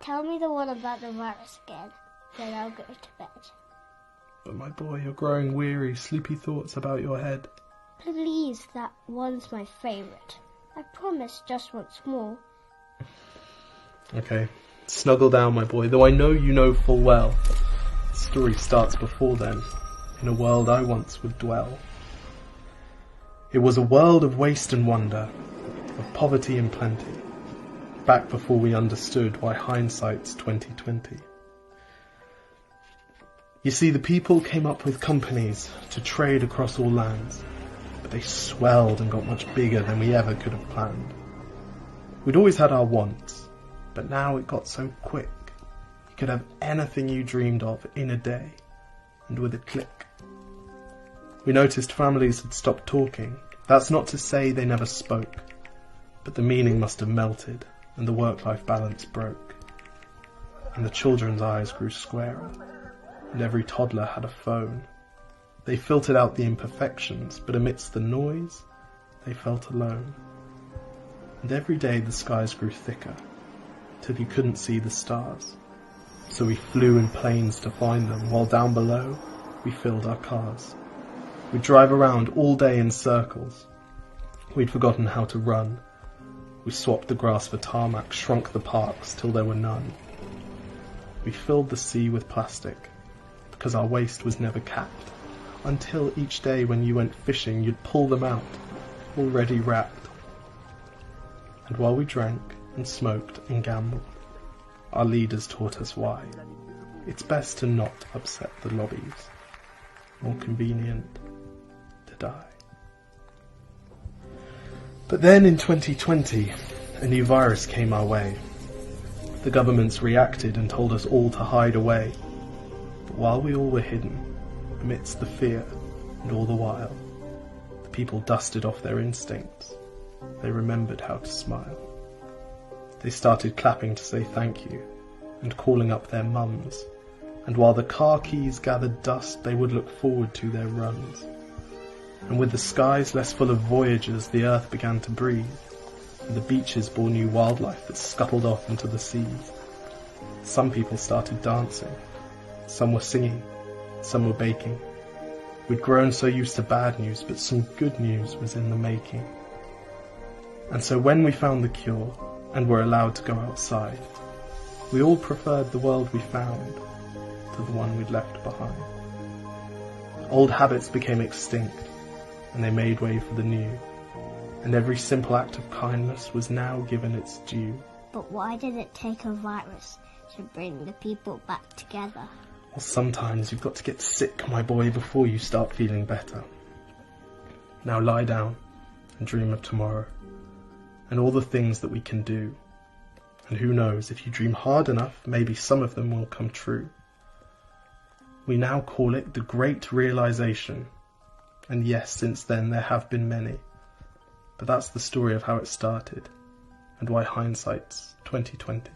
Tell me the one about the virus again, then I'll go to bed. But my boy, you're growing weary, sleepy thoughts about your head. Please, that one's my favourite. I promise just once more. Okay, snuggle down, my boy, though I know you know full well. The story starts before then, in a world I once would dwell. It was a world of waste and wonder, of poverty and plenty, back before we understood why hindsight's 2020. You see, the people came up with companies to trade across all lands, but they swelled and got much bigger than we ever could have planned. We'd always had our wants, but now it got so quick. You could have anything you dreamed of in a day, and with a click. We noticed families had stopped talking. That's not to say they never spoke, but the meaning must have melted, and the work-life balance broke. And the children's eyes grew squarer, and every toddler had a phone. They filtered out the imperfections, but amidst the noise, they felt alone. And every day the skies grew thicker, till you couldn't see the stars. So we flew in planes to find them, while down below we filled our cars. We'd drive around all day in circles. We'd forgotten how to run. We swapped the grass for tarmac, shrunk the parks till there were none. We filled the sea with plastic, because our waste was never capped, until each day when you went fishing you'd pull them out, already wrapped. And while we drank and smoked and gambled, our leaders taught us why. It's best to not upset the lobbies. More convenient to die. But then in 2020, a new virus came our way. The governments reacted and told us all to hide away. But while we all were hidden, amidst the fear and all the while, the people dusted off their instincts. They remembered how to smile. They started clapping to say thank you and calling up their mums. And while the car keys gathered dust, they would look forward to their runs. And with the skies less full of voyagers, the earth began to breathe, and the beaches bore new wildlife that scuttled off into the seas. Some people started dancing, some were singing, some were baking. We'd grown so used to bad news, but some good news was in the making. And so when we found the cure, and were allowed to go outside, we all preferred the world we found to the one we'd left behind. Old habits became extinct, and they made way for the new, and every simple act of kindness was now given its due. But why did it take a virus to bring the people back together? Well, sometimes you've got to get sick, my boy, before you start feeling better. Now lie down and dream of tomorrow, and all the things that we can do. And who knows, if you dream hard enough, maybe some of them will come true. We now call it the Great Realization. And yes, since then there have been many. But that's the story of how it started, and why hindsight's 2020.